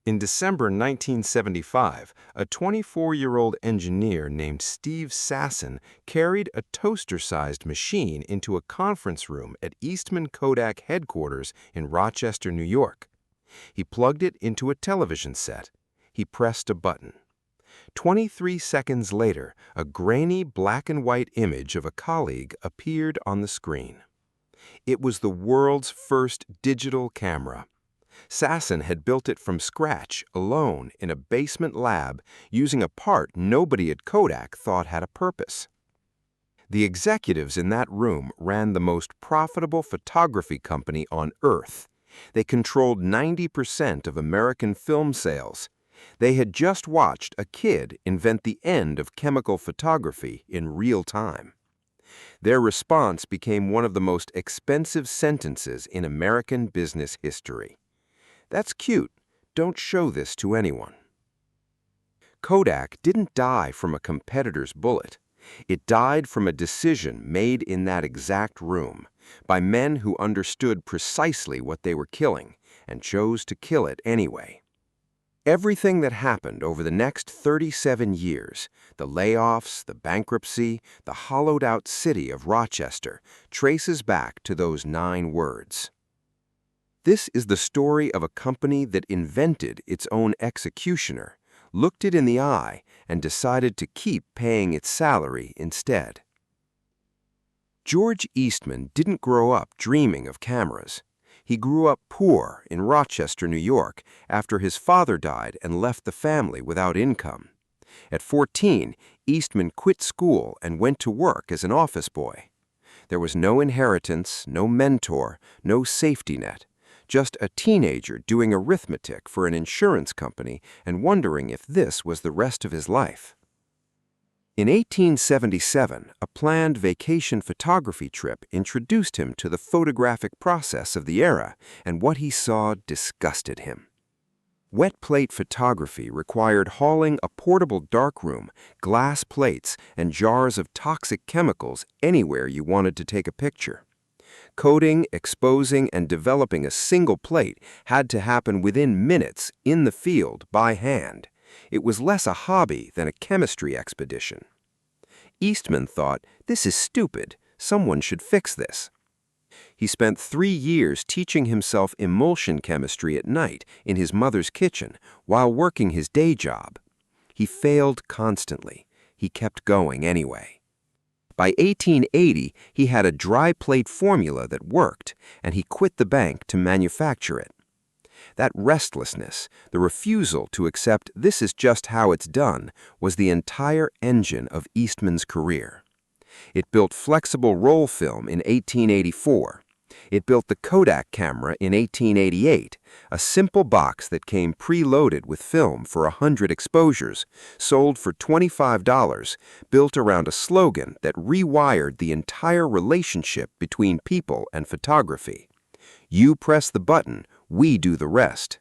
In December 1975, a 24-year-old engineer named Steve Sasson carried a toaster-sized machine into a conference room at Eastman Kodak headquarters in Rochester, New York. He plugged it into a television set. He pressed a button. 23 seconds later, a grainy black-and-white image of a colleague appeared on the screen. It was the world's first digital camera. Sasson had built it from scratch, alone, in a basement lab, using a part nobody at Kodak thought had a purpose. The executives in that room ran the most profitable photography company on Earth. They controlled 90% of American film sales. They had just watched a kid invent the end of chemical photography in real time. Their response became one of the most expensive sentences in American business history. "That's cute. Don't show this to anyone." Kodak didn't die from a competitor's bullet. It died from a decision made in that exact room by men who understood precisely what they were killing and chose to kill it anyway. Everything that happened over the next 37 years, the layoffs, the bankruptcy, the hollowed-out city of Rochester, traces back to those 9 words. This is the story of a company that invented its own executioner, looked it in the eye, and decided to keep paying its salary instead. George Eastman didn't grow up dreaming of cameras. He grew up poor in Rochester, New York, after his father died and left the family without income. At 14, Eastman quit school and went to work as an office boy. There was no inheritance, no mentor, no safety net. Just a teenager doing arithmetic for an insurance company and wondering if this was the rest of his life. In 1877, a planned vacation photography trip introduced him to the photographic process of the era, and what he saw disgusted him. Wet plate photography required hauling a portable darkroom, glass plates, and jars of toxic chemicals anywhere you wanted to take a picture. Coating, exposing, and developing a single plate had to happen within minutes, in the field, by hand. It was less a hobby than a chemistry expedition. Eastman thought, "This is stupid. Someone should fix this." He spent 3 years teaching himself emulsion chemistry at night in his mother's kitchen while working his day job. He failed constantly. He kept going anyway. By 1880, he had a dry plate formula that worked, and he quit the bank to manufacture it. That restlessness, the refusal to accept this is just how it's done, was the entire engine of Eastman's career. It built flexible roll film in 1884. It built the Kodak camera in 1888, a simple box that came preloaded with film for 100 exposures, sold for $25, built around a slogan that rewired the entire relationship between people and photography. You press the button, we do the rest.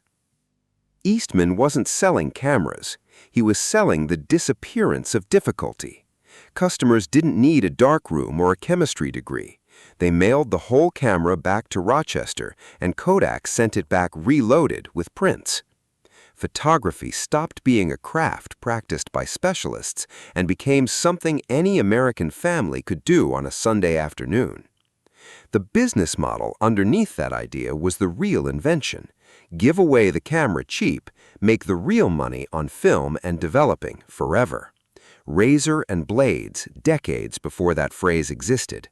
Eastman wasn't selling cameras. He was selling the disappearance of difficulty. Customers didn't need a darkroom or a chemistry degree. They mailed the whole camera back to Rochester, and Kodak sent it back reloaded with prints. Photography stopped being a craft practiced by specialists and became something any American family could do on a Sunday afternoon. The business model underneath that idea was the real invention. Give away the camera cheap, make the real money on film and developing forever. Razor and blades, decades before that phrase existed.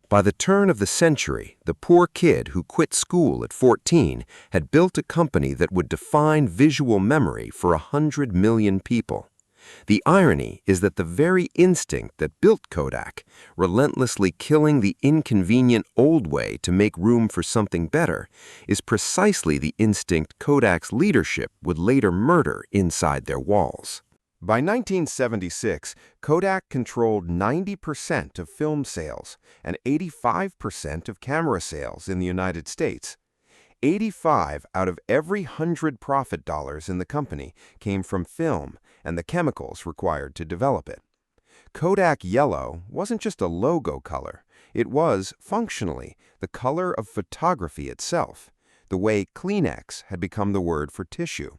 By the turn of the century, the poor kid who quit school at 14 had built a company that would define visual memory for 100 million people. The irony is that the very instinct that built Kodak, relentlessly killing the inconvenient old way to make room for something better, is precisely the instinct Kodak's leadership would later murder inside their walls. By 1976, Kodak controlled 90% of film sales and 85% of camera sales in the United States. 85 out of every 100 profit dollars in the company came from film and the chemicals required to develop it. Kodak Yellow wasn't just a logo color. It was, functionally, the color of photography itself. the way Kleenex had become the word for tissue.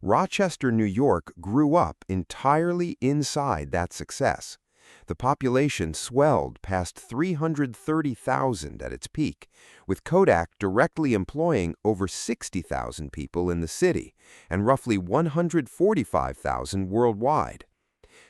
Rochester, New York grew up entirely inside that success. The population swelled past 330,000 at its peak, with Kodak directly employing over 60,000 people in the city and roughly 145,000 worldwide.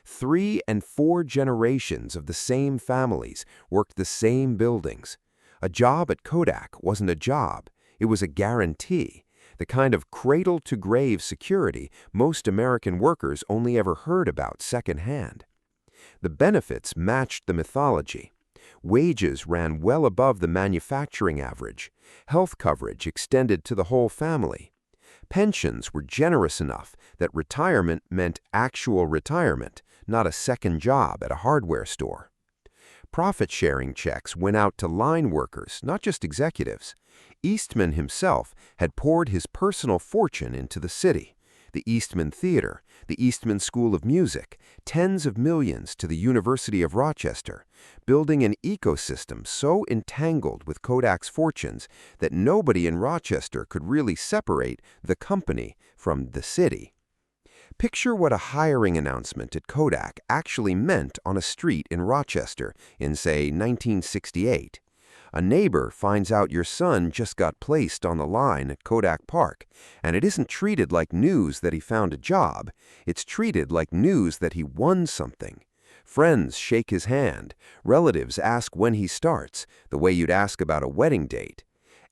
3 and 4 generations of the same families worked the same buildings. A job at Kodak wasn't a job, it was a guarantee, the kind of cradle-to-grave security most American workers only ever heard about secondhand. The benefits matched the mythology. Wages ran well above the manufacturing average. Health coverage extended to the whole family. Pensions were generous enough that retirement meant actual retirement, not a second job at a hardware store. Profit-sharing checks went out to line workers, not just executives. Eastman himself had poured his personal fortune into the city. The Eastman Theater, the Eastman School of Music, tens of millions to the University of Rochester, building an ecosystem so entangled with Kodak's fortunes that nobody in Rochester could really separate the company from the city. Picture what a hiring announcement at Kodak actually meant on a street in Rochester in, say, 1968. A neighbor finds out your son just got placed on the line at Kodak Park, and it isn't treated like news that he found a job. It's treated like news that he won something. Friends shake his hand. Relatives ask when he starts, the way you'd ask about a wedding date.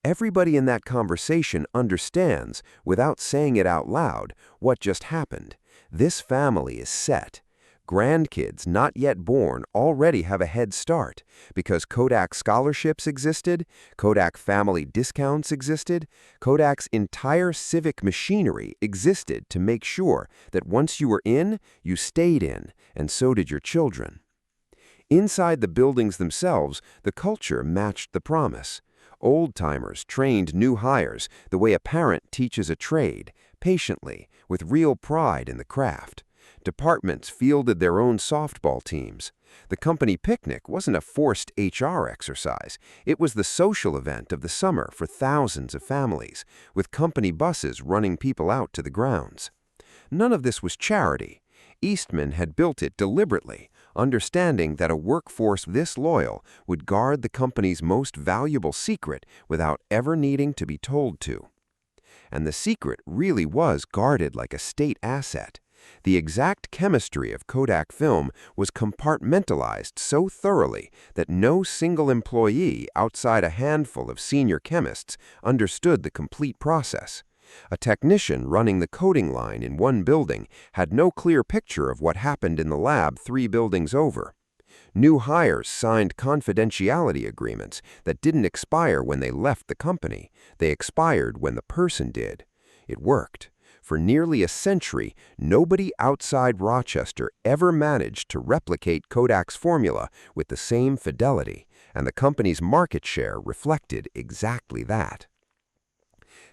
Everybody in that conversation understands, without saying it out loud, what just happened. This family is set. Grandkids not yet born already have a head start because Kodak scholarships existed, Kodak family discounts existed, Kodak's entire civic machinery existed to make sure that once you were in, you stayed in, and so did your children. Inside the buildings themselves, the culture matched the promise. Old-timers trained new hires the way a parent teaches a trade, patiently, with real pride in the craft. Departments fielded their own softball teams. The company picnic wasn't a forced HR exercise. It was the social event of the summer for thousands of families, with company buses running people out to the grounds. None of this was charity. Eastman had built it deliberately, understanding that a workforce this loyal would guard the company's most valuable secret without ever needing to be told to. And the secret really was guarded like a state asset. The exact chemistry of Kodak film was compartmentalized so thoroughly that no single employee outside a handful of senior chemists understood the complete process. A technician running the coating line in one building had no clear picture of what happened in the lab 3 buildings over. New hires signed confidentiality agreements that didn't expire when they left the company. They expired when the person did. It worked. For nearly a century, nobody outside Rochester ever managed to replicate Kodak's formula with the same fidelity, and the company's market share reflected exactly that.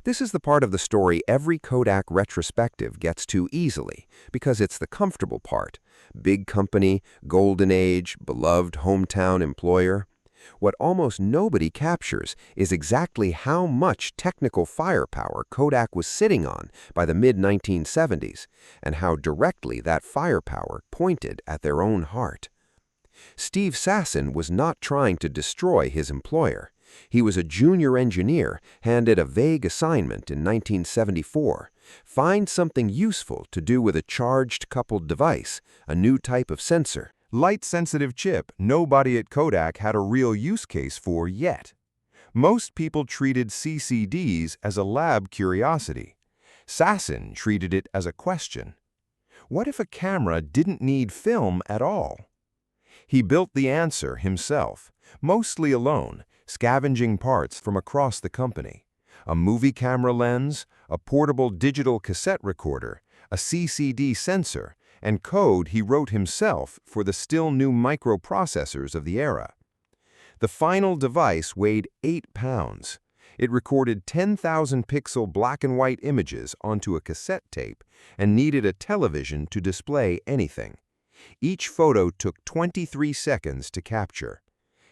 This is the part of the story every Kodak retrospective gets to easily, because it's the comfortable part. Big company, golden age, beloved hometown employer. What almost nobody captures is exactly how much technical firepower Kodak was sitting on by the mid-1970s, and how directly that firepower pointed at their own heart. Steve Sasson was not trying to destroy his employer. He was a junior engineer handed a vague assignment in 1974. Find something useful to do with a charged coupled device, a new type of sensor. Light-sensitive chip nobody at Kodak had a real use case for yet. Most people treated CCDs as a lab curiosity. Sasson treated it as a question. What if a camera didn't need film at all? He built the answer himself, mostly alone, scavenging parts from across the company. A movie camera lens, a portable digital cassette recorder, a CCD sensor, and code he wrote himself for the still new microprocessors of the era. The final device weighed 8 pounds. It recorded 10,000-pixel black-and-white images onto a cassette tape and needed a television to display anything. Each photo took 23 seconds to capture.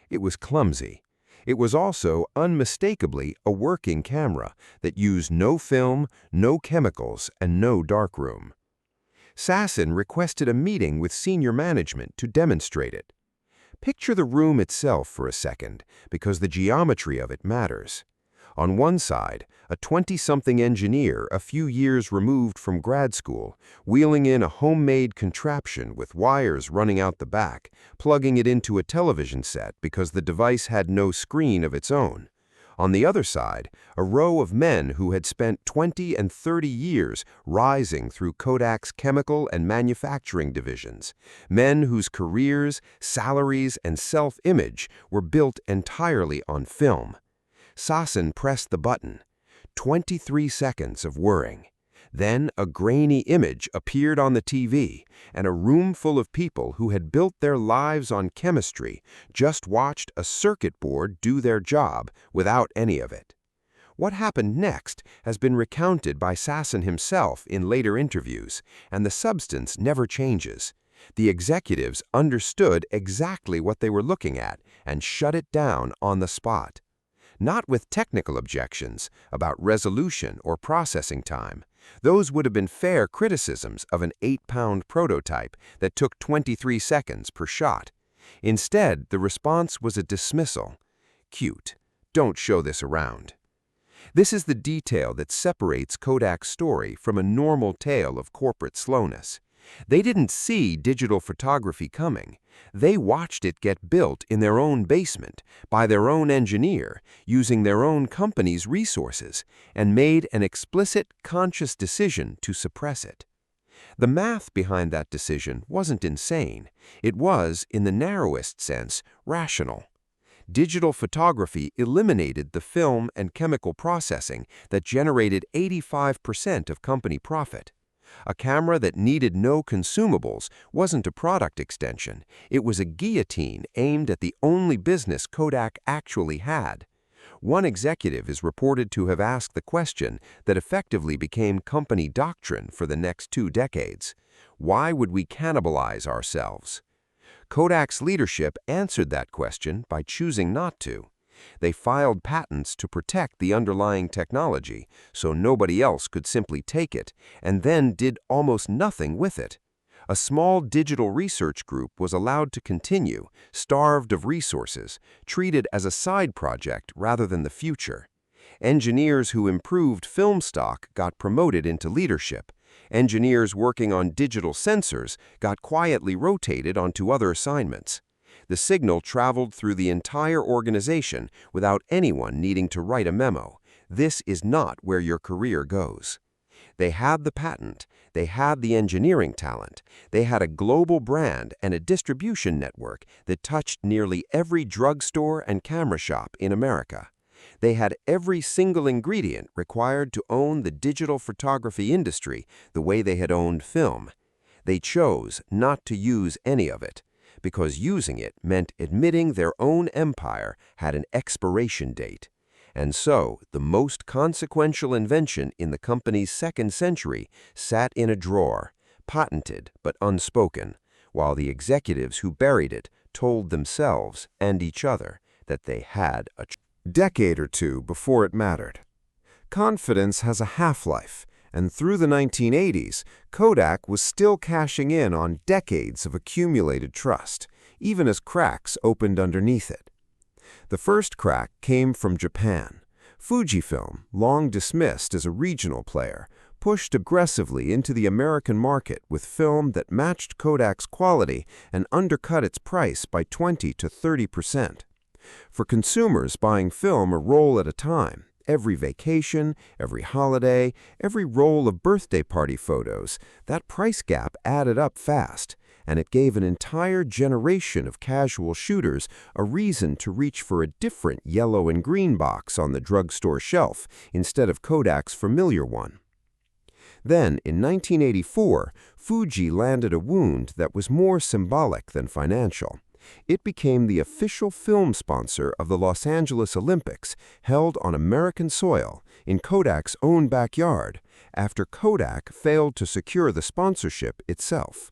It was clumsy. It was also unmistakably a working camera that used no film, no chemicals, and no darkroom. Sasson requested a meeting with senior management to demonstrate it. Picture the room itself for a second, because the geometry of it matters. On one side, a 20-something engineer a few years removed from grad school, wheeling in a homemade contraption with wires running out the back, plugging it into a television set because the device had no screen of its own. On the other side, a row of men who had spent 20 and 30 years rising through Kodak's chemical and manufacturing divisions, men whose careers, salaries, and self-image were built entirely on film. Sasson pressed the button. 23 seconds of whirring. Then a grainy image appeared on the TV, and a room full of people who had built their lives on chemistry just watched a circuit board do their job without any of it. What happened next has been recounted by Sasson himself in later interviews, and the substance never changes. The executives understood exactly what they were looking at and shut it down on the spot. Not with technical objections about resolution or processing time. Those would have been fair criticisms of an 8-pound prototype that took 23 seconds per shot. Instead, the response was a dismissal. Cute. Don't show this around. This is the detail that separates Kodak's story from a normal tale of corporate slowness. They didn't see digital photography coming. They watched it get built in their own basement, by their own engineer, using their own company's resources, and made an explicit, conscious decision to suppress it. The math behind that decision wasn't insane. It was, in the narrowest sense, rational. Digital photography eliminated the film and chemical processing that generated 85% of company profit. A camera that needed no consumables wasn't a product extension. It was a guillotine aimed at the only business Kodak actually had. One executive is reported to have asked the question that effectively became company doctrine for the next 2 decades. Why would we cannibalize ourselves? Kodak's leadership answered that question by choosing not to. They filed patents to protect the underlying technology so nobody else could simply take it, and then did almost nothing with it. A small digital research group was allowed to continue, starved of resources, treated as a side project rather than the future. Engineers who improved film stock got promoted into leadership. Engineers working on digital sensors got quietly rotated onto other assignments. The signal traveled through the entire organization without anyone needing to write a memo. This is not where your career goes. They had the patent, they had the engineering talent, they had a global brand and a distribution network that touched nearly every drugstore and camera shop in America. They had every single ingredient required to own the digital photography industry the way they had owned film. They chose not to use any of it, because using it meant admitting their own empire had an expiration date. And so, the most consequential invention in the company's second century sat in a drawer, patented but unspoken, while the executives who buried it told themselves and each other that they had a decade or two before it mattered. Confidence has a half-life, and through the 1980s, Kodak was still cashing in on decades of accumulated trust, even as cracks opened underneath it. The first crack came from Japan. Fujifilm, long dismissed as a regional player, pushed aggressively into the American market with film that matched Kodak's quality and undercut its price by 20 to 30%. For consumers buying film a roll at a time, every vacation, every holiday, every roll of birthday party photos, that price gap added up fast, and it gave an entire generation of casual shooters a reason to reach for a different yellow and green box on the drugstore shelf instead of Kodak's familiar one. Then, in 1984, Fuji landed a wound that was more symbolic than financial. It became the official film sponsor of the Los Angeles Olympics, held on American soil in Kodak's own backyard, after Kodak failed to secure the sponsorship itself.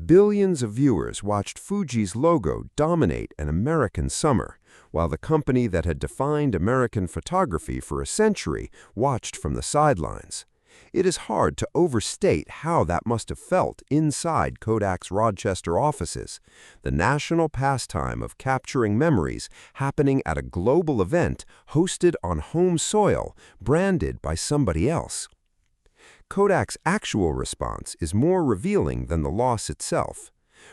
Billions of viewers watched Fuji's logo dominate an American summer, while the company that had defined American photography for a century watched from the sidelines. It is hard to overstate how that must have felt inside Kodak's Rochester offices, the national pastime of capturing memories happening at a global event hosted on home soil, branded by somebody else. Kodak's actual response is more revealing than the loss itself.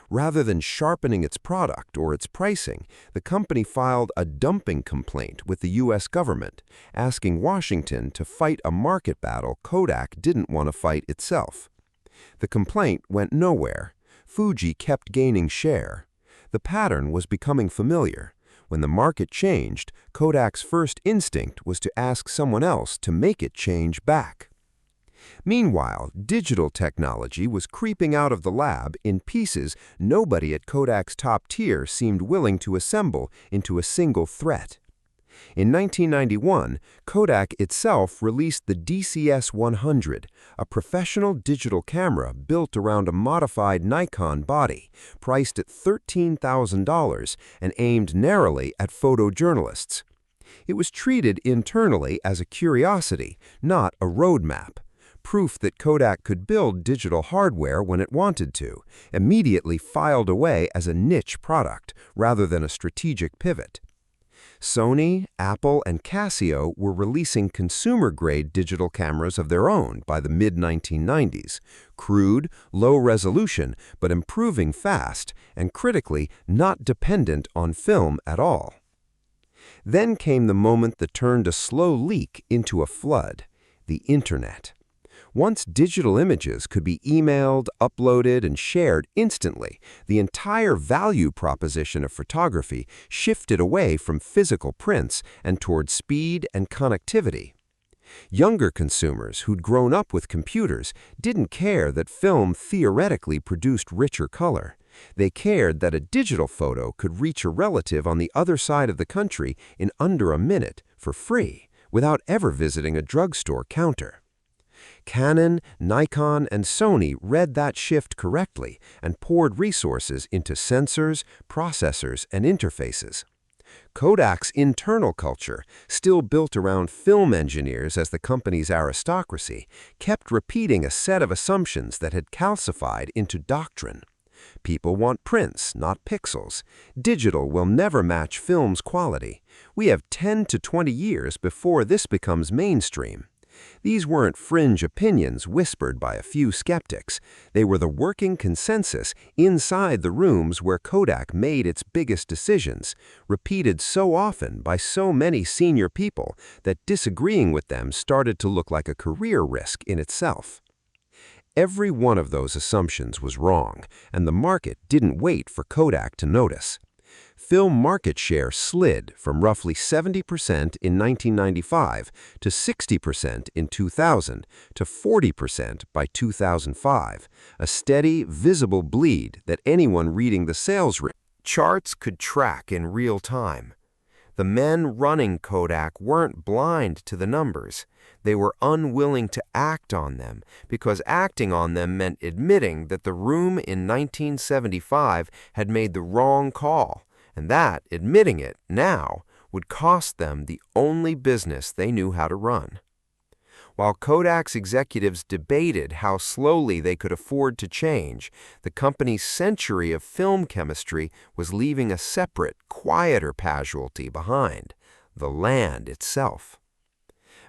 Rather than sharpening its product or its pricing, the company filed a dumping complaint with the U.S. government, asking Washington to fight a market battle Kodak didn't want to fight itself. The complaint went nowhere. Fuji kept gaining share. The pattern was becoming familiar. When the market changed, Kodak's first instinct was to ask someone else to make it change back. Meanwhile, digital technology was creeping out of the lab in pieces nobody at Kodak's top tier seemed willing to assemble into a single threat. In 1991, Kodak itself released the DCS-100, a professional digital camera built around a modified Nikon body, priced at $13,000 and aimed narrowly at photojournalists. It was treated internally as a curiosity, not a roadmap. Proof that Kodak could build digital hardware when it wanted to, immediately filed away as a niche product rather than a strategic pivot. Sony, Apple, and Casio were releasing consumer-grade digital cameras of their own by the mid-1990s, crude, low-resolution, but improving fast, and critically not dependent on film at all. Then came the moment that turned a slow leak into a flood: the Internet. Once digital images could be emailed, uploaded, and shared instantly, the entire value proposition of photography shifted away from physical prints and toward speed and connectivity. Younger consumers who'd grown up with computers didn't care that film theoretically produced richer color. They cared that a digital photo could reach a relative on the other side of the country in under a minute for free, without ever visiting a drugstore counter. Canon, Nikon, and Sony read that shift correctly and poured resources into sensors, processors, and interfaces. Kodak's internal culture, still built around film engineers as the company's aristocracy, kept repeating a set of assumptions that had calcified into doctrine. People want prints, not pixels. Digital will never match film's quality. We have 10 to 20 years before this becomes mainstream. These weren't fringe opinions whispered by a few skeptics. They were the working consensus inside the rooms where Kodak made its biggest decisions, repeated so often by so many senior people that disagreeing with them started to look like a career risk in itself. Every one of those assumptions was wrong, and the market didn't wait for Kodak to notice. Film market share slid from roughly 70% in 1995 to 60% in 2000 to 40% by 2005, a steady, visible bleed that anyone reading the sales charts could track in real time. The men running Kodak weren't blind to the numbers. They were unwilling to act on them, because acting on them meant admitting that the room in 1975 had made the wrong call, and that, admitting it now, would cost them the only business they knew how to run. While Kodak's executives debated how slowly they could afford to change, the company's century of film chemistry was leaving a separate, quieter casualty behind: the land itself.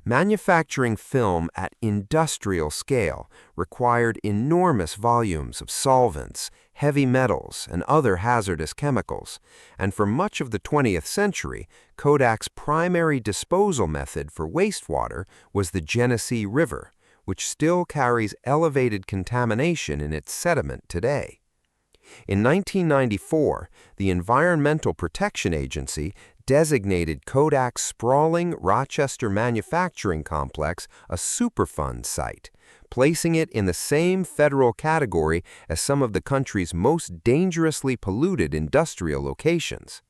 Manufacturing film at industrial scale required enormous volumes of solvents, heavy metals, and other hazardous chemicals, and for much of the 20th century, Kodak's primary disposal method for wastewater was the Genesee River, which still carries elevated contamination in its sediment today. In 1994, the Environmental Protection Agency designated Kodak's sprawling Rochester manufacturing complex a Superfund site, placing it in the same federal category as some of the country's most dangerously polluted industrial locations.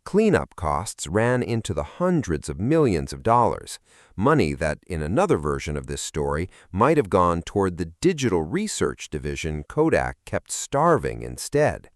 Cleanup costs ran into the hundreds of millions of dollars, money that, in another version of this story, might have gone toward the digital research division Kodak kept starving instead.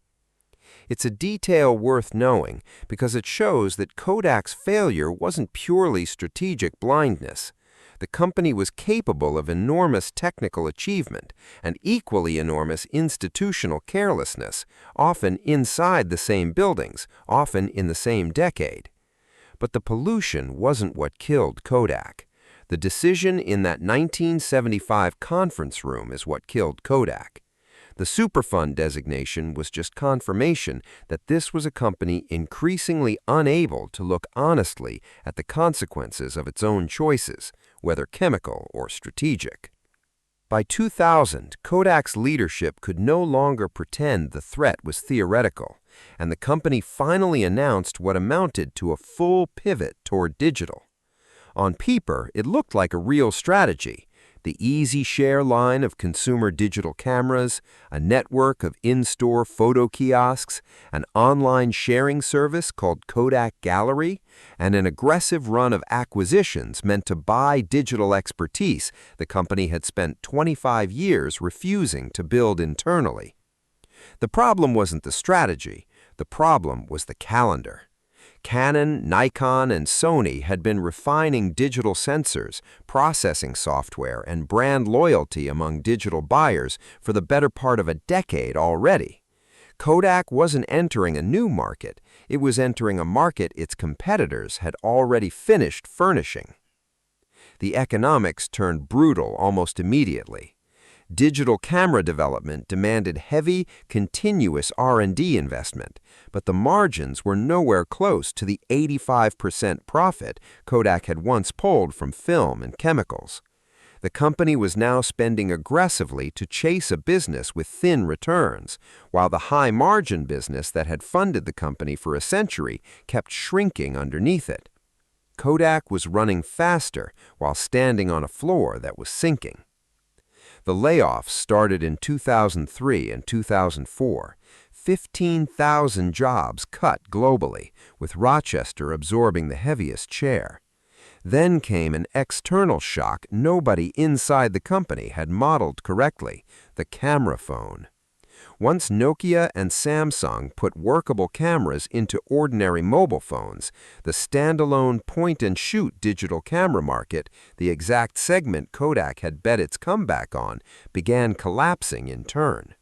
It's a detail worth knowing because it shows that Kodak's failure wasn't purely strategic blindness. The company was capable of enormous technical achievement and equally enormous institutional carelessness, often inside the same buildings, often in the same decade. But the pollution wasn't what killed Kodak. The decision in that 1975 conference room is what killed Kodak. The Superfund designation was just confirmation that this was a company increasingly unable to look honestly at the consequences of its own choices, whether chemical or strategic. By 2000, Kodak's leadership could no longer pretend the threat was theoretical, and the company finally announced what amounted to a full pivot toward digital. On paper, it looked like a real strategy. The Easy Share line of consumer digital cameras, a network of in-store photo kiosks, an online sharing service called Kodak Gallery, and an aggressive run of acquisitions meant to buy digital expertise the company had spent 25 years refusing to build internally. The problem wasn't the strategy. The problem was the calendar. Canon, Nikon, and Sony had been refining digital sensors, processing software, and brand loyalty among digital buyers for the better part of a decade already. Kodak wasn't entering a new market. It was entering a market its competitors had already finished furnishing. The economics turned brutal almost immediately. Digital camera development demanded heavy, continuous R&D investment, but the margins were nowhere close to the 85% profit Kodak had once pulled from film and chemicals. The company was now spending aggressively to chase a business with thin returns, while the high-margin business that had funded the company for a century kept shrinking underneath it. Kodak was running faster while standing on a floor that was sinking. The layoffs started in 2003 and 2004. 15,000 jobs cut globally, with Rochester absorbing the heaviest share. Then came an external shock nobody inside the company had modeled correctly: the camera phone. Once Nokia and Samsung put workable cameras into ordinary mobile phones, the standalone point-and-shoot digital camera market, the exact segment Kodak had bet its comeback on, began collapsing in turn.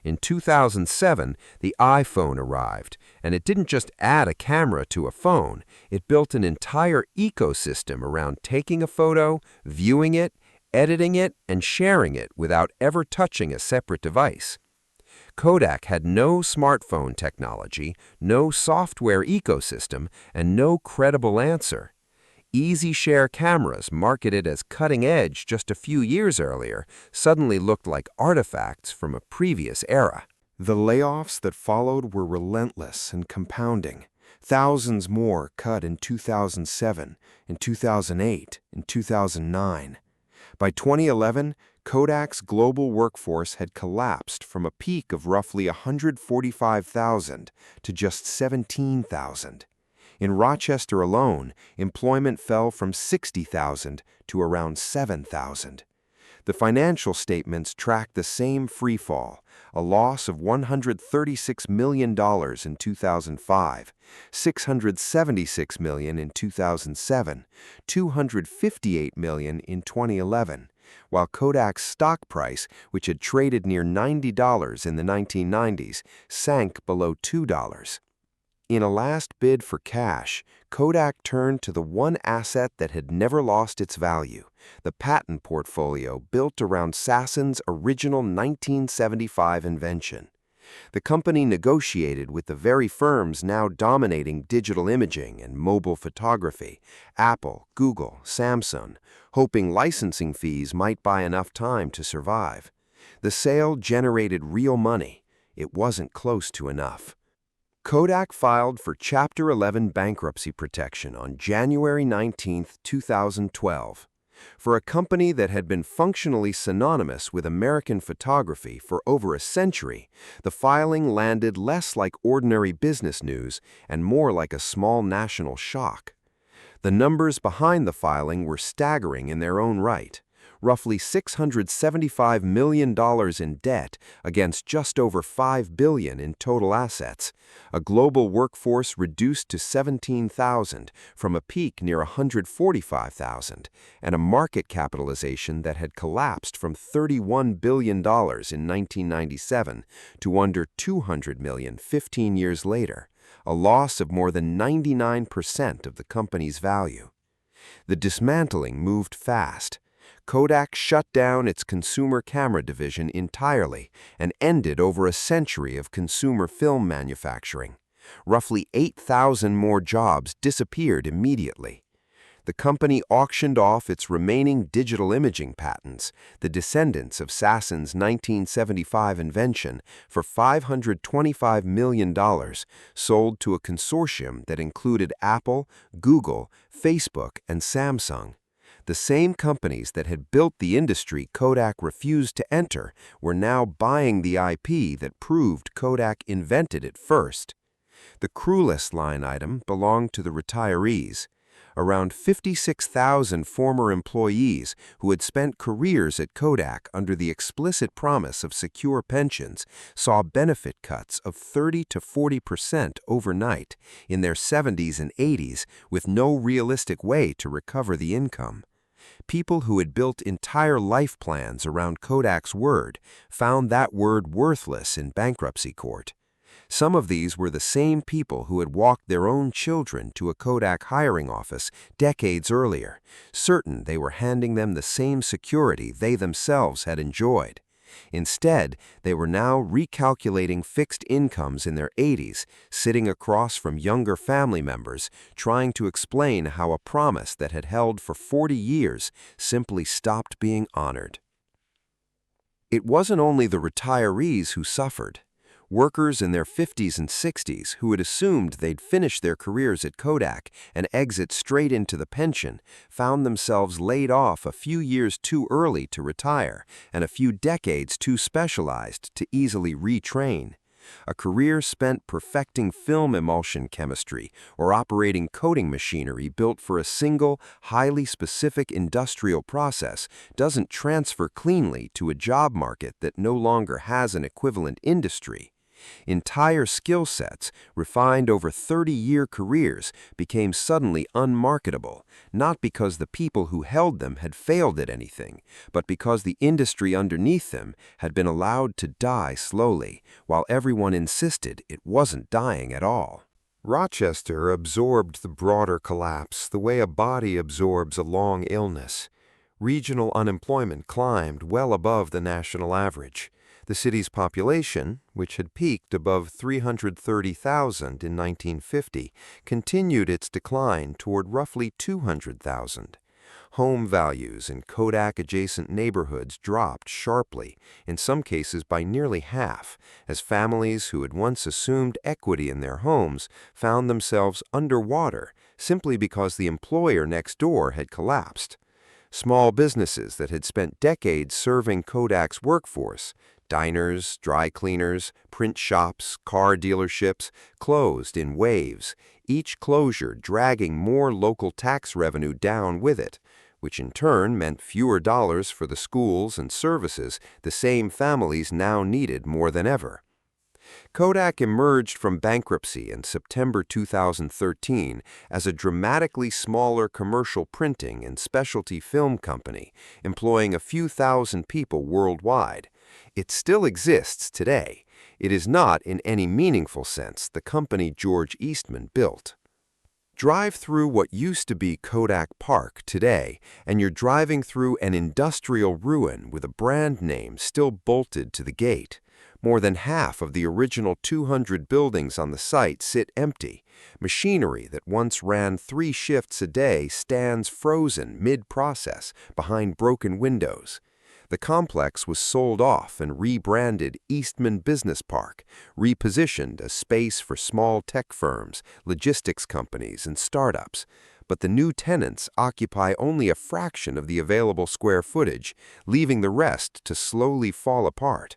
In 2007, the iPhone arrived, and it didn't just add a camera to a phone, it built an entire ecosystem around taking a photo, viewing it, editing it, and sharing it without ever touching a separate device. Kodak had no smartphone technology, no software ecosystem, and no credible answer. Easy Share cameras, marketed as cutting-edge just a few years earlier, suddenly looked like artifacts from a previous era. The layoffs that followed were relentless and compounding. Thousands more cut in 2007, in 2008, in 2009. By 2011, Kodak's global workforce had collapsed from a peak of roughly 145,000 to just 17,000. In Rochester alone, employment fell from 60,000 to around 7,000. The financial statements tracked the same freefall: a loss of $136 million in 2005, $676 million in 2007, $258 million in 2011, while Kodak's stock price, which had traded near $90 in the 1990s, sank below $2. In a last bid for cash, Kodak turned to the one asset that had never lost its value: the patent portfolio built around Sassen's original 1975 invention. The company negotiated with the very firms now dominating digital imaging and mobile photography: Apple, Google, Samsung, hoping licensing fees might buy enough time to survive. The sale generated real money. It wasn't close to enough. Kodak filed for Chapter 11 bankruptcy protection on January 19, 2012. For a company that had been functionally synonymous with American photography for over a century, the filing landed less like ordinary business news and more like a small national shock. The numbers behind the filing were staggering in their own right. Roughly $675 million in debt against just over $5 billion in total assets, a global workforce reduced to 17,000 from a peak near 145,000, and a market capitalization that had collapsed from $31 billion in 1997 to under $200 million 15 years later, a loss of more than 99% of the company's value. The dismantling moved fast. Kodak shut down its consumer camera division entirely and ended over a century of consumer film manufacturing. Roughly 8,000 more jobs disappeared immediately. The company auctioned off its remaining digital imaging patents, the descendants of Sassen's 1975 invention, for $525 million, sold to a consortium that included Apple, Google, Facebook, and Samsung. The same companies that had built the industry Kodak refused to enter were now buying the IP that proved Kodak invented it first. The cruelest line item belonged to the retirees. Around 56,000 former employees who had spent careers at Kodak under the explicit promise of secure pensions saw benefit cuts of 30 to 40% overnight in their 70s and 80s with no realistic way to recover the income. People who had built entire life plans around Kodak's word found that word worthless in bankruptcy court. Some of these were the same people who had walked their own children to a Kodak hiring office decades earlier, certain they were handing them the same security they themselves had enjoyed. Instead, they were now recalculating fixed incomes in their 80s, sitting across from younger family members, trying to explain how a promise that had held for 40 years simply stopped being honored. It wasn't only the retirees who suffered. Workers in their 50s and 60s who had assumed they'd finish their careers at Kodak and exit straight into the pension found themselves laid off a few years too early to retire and a few decades too specialized to easily retrain. A career spent perfecting film emulsion chemistry or operating coating machinery built for a single, highly specific industrial process doesn't transfer cleanly to a job market that no longer has an equivalent industry. Entire skill sets, refined over 30-year careers, became suddenly unmarketable, not because the people who held them had failed at anything, but because the industry underneath them had been allowed to die slowly, while everyone insisted it wasn't dying at all. Rochester absorbed the broader collapse the way a body absorbs a long illness. Regional unemployment climbed well above the national average. The city's population, which had peaked above 330,000 in 1950, continued its decline toward roughly 200,000. Home values in Kodak-adjacent neighborhoods dropped sharply, in some cases by nearly half, as families who had once assumed equity in their homes found themselves underwater simply because the employer next door had collapsed. Small businesses that had spent decades serving Kodak's workforce, diners, dry cleaners, print shops, car dealerships, closed in waves, each closure dragging more local tax revenue down with it, which in turn meant fewer dollars for the schools and services the same families now needed more than ever. Kodak emerged from bankruptcy in September 2013 as a dramatically smaller commercial printing and specialty film company, employing a few thousand people worldwide. It still exists today. It is not, in any meaningful sense, the company George Eastman built. Drive through what used to be Kodak Park today, and you're driving through an industrial ruin with a brand name still bolted to the gate. More than half of the original 200 buildings on the site sit empty. Machinery that once ran 3 shifts a day stands frozen mid-process behind broken windows. The complex was sold off and rebranded Eastman Business Park, repositioned as space for small tech firms, logistics companies, and startups. but the new tenants occupy only a fraction of the available square footage, leaving the rest to slowly fall apart.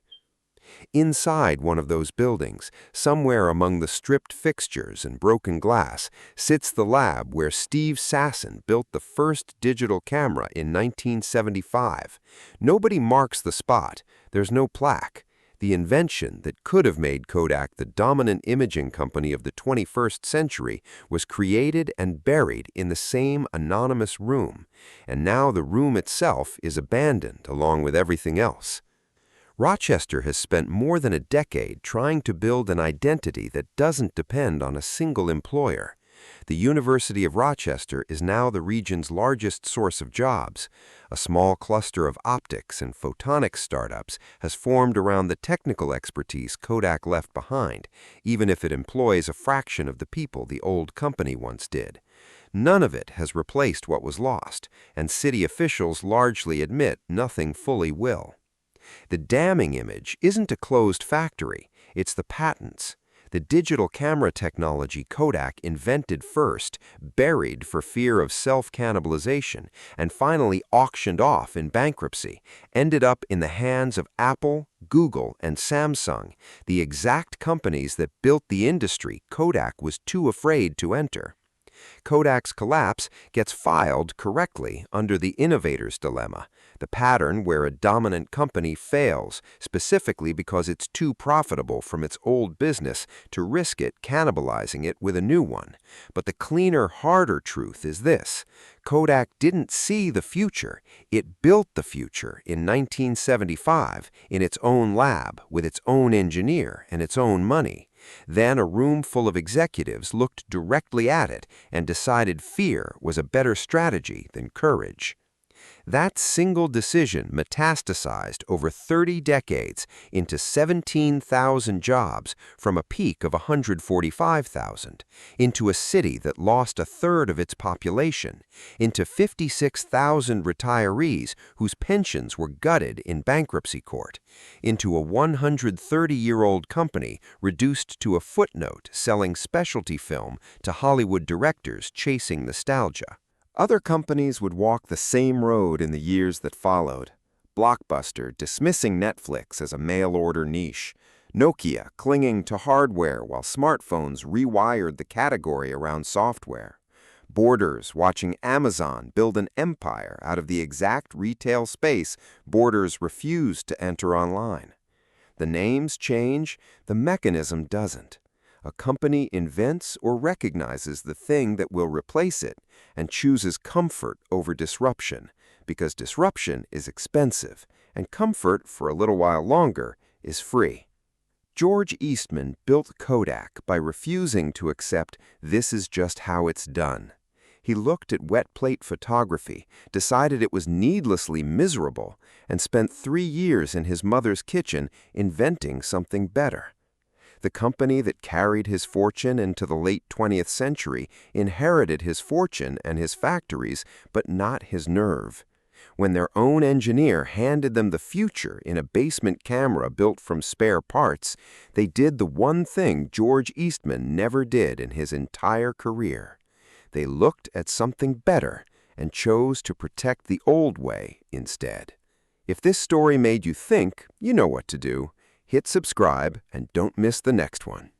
Inside one of those buildings, somewhere among the stripped fixtures and broken glass, sits the lab where Steve Sasson built the first digital camera in 1975. Nobody marks the spot. There's no plaque. The invention that could have made Kodak the dominant imaging company of the 21st century was created and buried in the same anonymous room, and now the room itself is abandoned along with everything else. Rochester has spent more than a decade trying to build an identity that doesn't depend on a single employer. The University of Rochester is now the region's largest source of jobs. A small cluster of optics and photonics startups has formed around the technical expertise Kodak left behind, even if it employs a fraction of the people the old company once did. None of it has replaced what was lost, and city officials largely admit nothing fully will. The damning image isn't a closed factory, it's the patents. The digital camera technology Kodak invented first, buried for fear of self-cannibalization, and finally auctioned off in bankruptcy, ended up in the hands of Apple, Google, and Samsung, the exact companies that built the industry Kodak was too afraid to enter. Kodak's collapse gets filed correctly under the innovator's dilemma, the pattern where a dominant company fails specifically because it's too profitable from its old business to risk it cannibalizing it with a new one. But the cleaner, harder truth is this: Kodak didn't see the future, it built the future in 1975 in its own lab with its own engineer and its own money. Then a room full of executives looked directly at it and decided fear was a better strategy than courage. That single decision metastasized over 30 decades into 17,000 jobs from a peak of 145,000, into a city that lost a third of its population, into 56,000 retirees whose pensions were gutted in bankruptcy court, into a 130-year-old company reduced to a footnote selling specialty film to Hollywood directors chasing nostalgia. Other companies would walk the same road in the years that followed. Blockbuster dismissing Netflix as a mail-order niche, Nokia clinging to hardware while smartphones rewired the category around software, Borders watching Amazon build an empire out of the exact retail space Borders refused to enter online. The names change, the mechanism doesn't. A company invents or recognizes the thing that will replace it and chooses comfort over disruption, because disruption is expensive and comfort, for a little while longer, is free. George Eastman built Kodak by refusing to accept this is just how it's done. He looked at wet plate photography, decided it was needlessly miserable, and spent 3 years in his mother's kitchen inventing something better. The company that carried his fortune into the late 20th century inherited his fortune and his factories, but not his nerve. When their own engineer handed them the future in a basement camera built from spare parts, they did the one thing George Eastman never did in his entire career. They looked at something better and chose to protect the old way instead. If this story made you think, you know what to do. Hit subscribe and don't miss the next one.